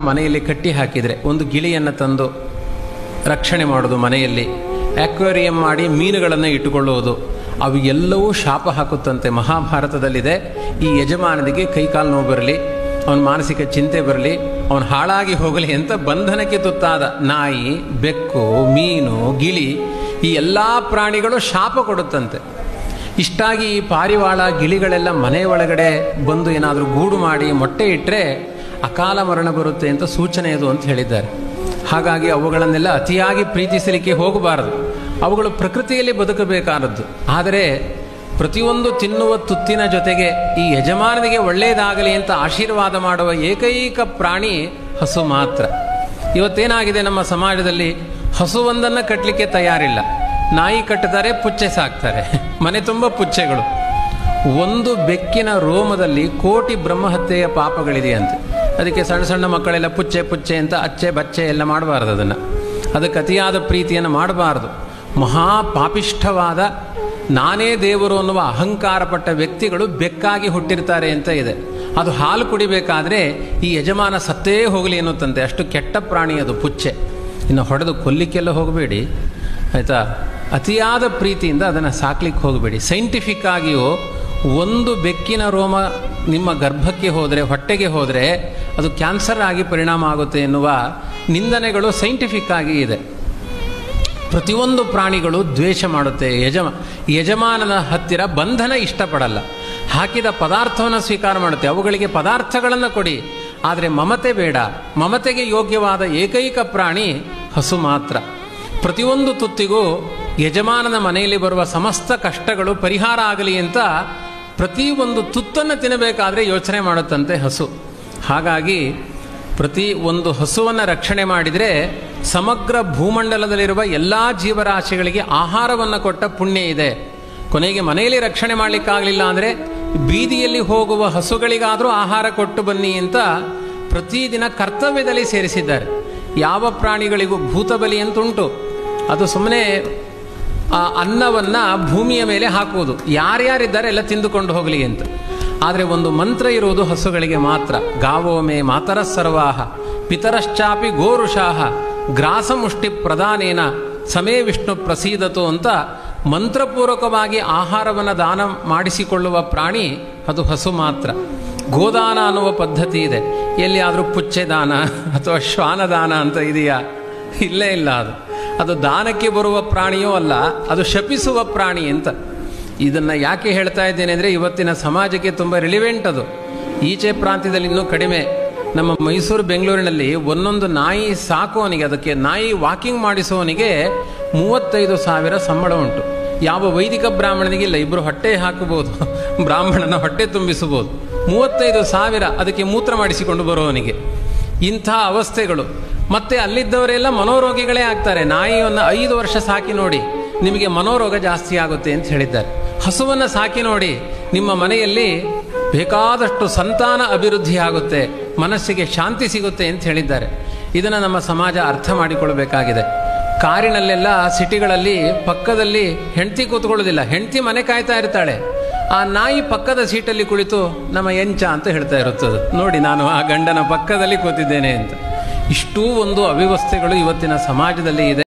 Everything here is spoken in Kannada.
ಮನೆಯಲ್ಲಿ ಕಟ್ಟಿ ಹಾಕಿದರೆ, ಒಂದು ಗಿಳಿಯನ್ನು ತಂದು ರಕ್ಷಣೆ ಮಾಡೋದು, ಮನೆಯಲ್ಲಿ ಆಕ್ವೇರಿಯಂ ಮಾಡಿ ಮೀನುಗಳನ್ನು ಇಟ್ಟುಕೊಳ್ಳುವುದು, ಅವು ಎಲ್ಲವೂ ಶಾಪ ಹಾಕುತ್ತಂತೆ. ಮಹಾಭಾರತದಲ್ಲಿದೆ, ಈ ಯಜಮಾನನಿಗೆ ಕೈಕಾಲು ನೋವು ಬರಲಿ, ಅವನ ಮಾನಸಿಕ ಚಿಂತೆ ಬರಲಿ, ಅವನು ಹಾಳಾಗಿ ಹೋಗಲಿ ಅಂತ ಬಂಧನಕ್ಕೆ ತುತ್ತಾದ ನಾಯಿ, ಬೆಕ್ಕು, ಮೀನು, ಗಿಳಿ ಈ ಎಲ್ಲ ಪ್ರಾಣಿಗಳು ಶಾಪ ಕೊಡುತ್ತಂತೆ. ಇಷ್ಟಾಗಿ ಈ ಪಾರಿವಾಳ ಗಿಳಿಗಳೆಲ್ಲ ಮನೆ ಒಳಗಡೆ ಬಂದು ಏನಾದರೂ ಗೂಡು ಮಾಡಿ ಮೊಟ್ಟೆ ಇಟ್ಟರೆ ಅಕಾಲ ಮರಣ ಬರುತ್ತೆ ಅಂತ ಸೂಚನೆ ಇದು ಅಂತ ಹೇಳಿದ್ದಾರೆ. ಹಾಗಾಗಿ ಅವುಗಳನ್ನೆಲ್ಲ ಅತಿಯಾಗಿ ಪ್ರೀತಿಸಲಿಕ್ಕೆ ಹೋಗಬಾರದು. ಅವುಗಳು ಪ್ರಕೃತಿಯಲ್ಲಿ ಬದುಕಬೇಕಾದದ್ದು. ಆದರೆ ಪ್ರತಿಯೊಂದು ತಿನ್ನುವ ತುತ್ತಿನ ಜೊತೆಗೆ ಈ ಯಜಮಾನನಿಗೆ ಒಳ್ಳೆಯದಾಗಲಿ ಅಂತ ಆಶೀರ್ವಾದ ಮಾಡುವ ಏಕೈಕ ಪ್ರಾಣಿ ಹಸು ಮಾತ್ರ. ಇವತ್ತೇನಾಗಿದೆ ನಮ್ಮ ಸಮಾಜದಲ್ಲಿ, ಹಸುವೊಂದನ್ನು ಕಟ್ಟಲಿಕ್ಕೆ ತಯಾರಿಲ್ಲ. ನಾಯಿ ಕಟ್ಟುತ್ತಾರೆ, ಪುಚ್ಚೆ ಸಾಕ್ತಾರೆ, ಮನೆ ತುಂಬ ಪುಚ್ಚೆಗಳು. ಒಂದು ಬೆಕ್ಕಿನ ರೋಮದಲ್ಲಿ ಕೋಟಿ ಬ್ರಹ್ಮಹತ್ಯೆಯ ಪಾಪಗಳಿದೆಯಂತೆ. ಅದಕ್ಕೆ ಸಣ್ಣ ಸಣ್ಣ ಮಕ್ಕಳೆಲ್ಲ ಪುಚ್ಚೆ ಪುಚ್ಚೆ ಅಂತ ಅಚ್ಚೆ ಬಚ್ಚೆ ಎಲ್ಲ ಮಾಡಬಾರ್ದು. ಅದಕ್ಕೆ ಅತಿಯಾದ ಪ್ರೀತಿಯನ್ನು ಮಾಡಬಾರ್ದು. ಮಹಾಪಾಪಿಷ್ಠವಾದ ನಾನೇ ದೇವರು ಅನ್ನುವ ಅಹಂಕಾರಪಟ್ಟ ವ್ಯಕ್ತಿಗಳು ಬೆಕ್ಕಾಗಿ ಹುಟ್ಟಿರ್ತಾರೆ ಅಂತ ಇದೆ. ಅದು ಹಾಲು ಕುಡಿಬೇಕಾದ್ರೆ ಈ ಯಜಮಾನ ಸತ್ತೇ ಹೋಗಲಿ ಎನ್ನುತ್ತಂತೆ. ಅಷ್ಟು ಕೆಟ್ಟ ಪ್ರಾಣಿ ಅದು ಪುಚ್ಚೆ. ಇನ್ನು ಹೊಡೆದು ಕೊಲ್ಲಿಕ್ಕೆಲ್ಲ ಹೋಗಬೇಡಿ ಆಯಿತಾ. ಅತಿಯಾದ ಪ್ರೀತಿಯಿಂದ ಅದನ್ನು ಸಾಕ್ಲಿಕ್ಕೆ ಹೋಗಬೇಡಿ. ಸೈಂಟಿಫಿಕ್ ಆಗಿಯೂ ಒಂದು ಬೆಕ್ಕಿನ ರೋಮ ನಿಮ್ಮ ಗರ್ಭಕ್ಕೆ ಹೋದರೆ, ಹೊಟ್ಟೆಗೆ ಹೋದರೆ ಅದು ಕ್ಯಾನ್ಸರ್ ಆಗಿ ಪರಿಣಾಮ ಆಗುತ್ತೆ ಎನ್ನುವ ನಿಂದನೆಗಳು ಸೈಂಟಿಫಿಕ್ ಆಗಿ ಇದೆ. ಪ್ರತಿಯೊಂದು ಪ್ರಾಣಿಗಳು ದ್ವೇಷ ಮಾಡುತ್ತೆ. ಯಜಮಾನನ ಹತ್ತಿರ ಬಂಧನ ಇಷ್ಟಪಡಲ್ಲ. ಹಾಕಿದ ಪದಾರ್ಥವನ್ನು ಸ್ವೀಕಾರ ಮಾಡುತ್ತೆ. ಅವುಗಳಿಗೆ ಪದಾರ್ಥಗಳನ್ನು ಕೊಡಿ, ಆದರೆ ಮಮತೆ ಬೇಡ. ಮಮತೆಗೆ ಯೋಗ್ಯವಾದ ಏಕೈಕ ಪ್ರಾಣಿ ಹಸು ಮಾತ್ರ. ಪ್ರತಿಯೊಂದು ತುತ್ತಿಗೂ ಯಜಮಾನನ ಮನೆಯಲ್ಲಿ ಬರುವ ಸಮಸ್ತ ಕಷ್ಟಗಳು ಪರಿಹಾರ ಆಗಲಿ ಅಂತ ಪ್ರತಿಯೊಂದು ತುತ್ತನ್ನು ತಿನ್ನಬೇಕಾದ್ರೆ ಯೋಚನೆ ಮಾಡುತ್ತಂತೆ ಹಸು. ಹಾಗಾಗಿ ಪ್ರತಿ ಒಂದು ಹಸುವನ್ನು ರಕ್ಷಣೆ ಮಾಡಿದರೆ ಸಮಗ್ರ ಭೂಮಂಡಲದಲ್ಲಿರುವ ಎಲ್ಲ ಜೀವರಾಶಿಗಳಿಗೆ ಆಹಾರವನ್ನು ಕೊಟ್ಟ ಪುಣ್ಯ ಇದೆ. ಕೊನೆಗೆ ಮನೆಯಲ್ಲಿ ರಕ್ಷಣೆ ಮಾಡಲಿಕ್ಕಾಗಲಿಲ್ಲ ಅಂದರೆ ಬೀದಿಯಲ್ಲಿ ಹೋಗುವ ಹಸುಗಳಿಗಾದರೂ ಆಹಾರ ಕೊಟ್ಟು ಬನ್ನಿ ಅಂತ ಪ್ರತಿದಿನ ಕರ್ತವ್ಯದಲ್ಲಿ ಸೇರಿಸಿದ್ದಾರೆ. ಯಾವ ಪ್ರಾಣಿಗಳಿಗೂ ಭೂತಬಲಿ ಅಂತುಂಟು. ಅದು ಸುಮ್ಮನೆ ಆ ಅನ್ನವನ್ನು ಭೂಮಿಯ ಮೇಲೆ ಹಾಕುವುದು, ಯಾರ್ಯಾರಿದ್ದಾರೆ ಎಲ್ಲ ತಿಂದುಕೊಂಡು ಹೋಗಲಿ ಅಂತ. ಆದರೆ ಒಂದು ಮಂತ್ರ ಇರುವುದು ಹಸುಗಳಿಗೆ ಮಾತ್ರ. ಗಾವೋ ಮೇ ಮಾತರ ಸರ್ವಾಹ ಪಿತರಶ್ಚಾಪಿ ಗೋರುಷಾಹ ಗ್ರಾಸಮುಷ್ಟಿ ಪ್ರದಾನೇನ ಸಮೇ ವಿಷ್ಣು ಪ್ರಸೀದತು ಅಂತ ಮಂತ್ರಪೂರ್ವಕವಾಗಿ ಆಹಾರವನ್ನು ದಾನ ಮಾಡಿಸಿಕೊಳ್ಳುವ ಪ್ರಾಣಿ ಅದು ಹಸು ಮಾತ್ರ. ಗೋದಾನ ಅನ್ನುವ ಪದ್ಧತಿ ಇದೆ. ಎಲ್ಲಿಯಾದರೂ ಪುಚ್ಚೆ ದಾನ ಅಥವಾ ಶ್ವಾನದಾನ ಅಂತ ಇದೆಯಾ? ಇಲ್ಲೇ ಇಲ್ಲ. ಅದು ದಾನಕ್ಕೆ ಬರುವ ಪ್ರಾಣಿಯೂ ಅಲ್ಲ, ಅದು ಶಪಿಸುವ ಪ್ರಾಣಿ ಅಂತ. ಇದನ್ನು ಯಾಕೆ ಹೇಳ್ತಾ ಇದ್ದೇನೆ ಅಂದರೆ ಇವತ್ತಿನ ಸಮಾಜಕ್ಕೆ ತುಂಬ ರಿಲಿವೆಂಟ್ ಅದು. ಈಚೆ ಪ್ರಾಂತ್ಯದಲ್ಲಿ ಇನ್ನೂ ಕಡಿಮೆ. ನಮ್ಮ ಮೈಸೂರು ಬೆಂಗಳೂರಿನಲ್ಲಿ ಒಂದೊಂದು ನಾಯಿ ಸಾಕುವವನಿಗೆ, ಅದಕ್ಕೆ ನಾಯಿ ವಾಕಿಂಗ್ ಮಾಡಿಸುವವನಿಗೆ 35,000 ಸಂಬಳ ಉಂಟು. ಯಾವ ವೈದಿಕ ಬ್ರಾಹ್ಮಣನಿಗೆ ಇಲ್ಲ. ಇಬ್ಬರು ಹೊಟ್ಟೆ ಹಾಕಬಹುದು, ಬ್ರಾಹ್ಮಣನ ಹೊಟ್ಟೆ ತುಂಬಿಸಬಹುದು. 35,000 ಅದಕ್ಕೆ ಮೂತ್ರ ಮಾಡಿಸಿಕೊಂಡು ಬರುವವನಿಗೆ. ಇಂಥ ಅವಸ್ಥೆಗಳು. ಮತ್ತೆ ಅಲ್ಲಿದ್ದವರೆಲ್ಲ ಮನೋರೋಗಿಗಳೇ ಆಗ್ತಾರೆ. ನಾಯಿಯನ್ನು 5 ವರ್ಷ ಸಾಕಿ ನೋಡಿ, ನಿಮಗೆ ಮನೋರೋಗ ಜಾಸ್ತಿ ಆಗುತ್ತೆ ಅಂತ ಹೇಳಿದ್ದಾರೆ. ಹಸುವನ್ನು ಸಾಕಿ ನೋಡಿ, ನಿಮ್ಮ ಮನೆಯಲ್ಲಿ ಬೇಕಾದಷ್ಟು ಸಂತಾನ ಅಭಿವೃದ್ಧಿ ಆಗುತ್ತೆ, ಮನಸ್ಸಿಗೆ ಶಾಂತಿ ಸಿಗುತ್ತೆ ಅಂತ ಹೇಳಿದ್ದಾರೆ. ಇದನ್ನು ನಮ್ಮ ಸಮಾಜ ಅರ್ಥ ಮಾಡಿಕೊಳ್ಳಬೇಕಾಗಿದೆ. ಕಾರಿನಲ್ಲೆಲ್ಲ ಸಿಟಿಗಳಲ್ಲಿ ಪಕ್ಕದಲ್ಲಿ ಹೆಂಡತಿ ಕೂತ್ಕೊಳ್ಳೋದಿಲ್ಲ, ಹೆಂಡತಿ ಮನೆ ಕಾಯ್ತಾ ಇರ್ತಾಳೆ. ಆ ನಾಯಿ ಪಕ್ಕದ ಸೀಟಲ್ಲಿ ಕುಳಿತು ನಮ್ಮ ಎಂಚ ಅಂತ ಹೇಳ್ತಾ ಇರುತ್ತದೆ, ನೋಡಿ ನಾನು ಆ ಗಂಡನ ಪಕ್ಕದಲ್ಲಿ ಕೂತಿದ್ದೇನೆ ಅಂತ. ಇಷ್ಟೂ ಒಂದು ಅವ್ಯವಸ್ಥೆಗಳು ಇವತ್ತಿನ ಸಮಾಜದಲ್ಲಿ ಇದೆ.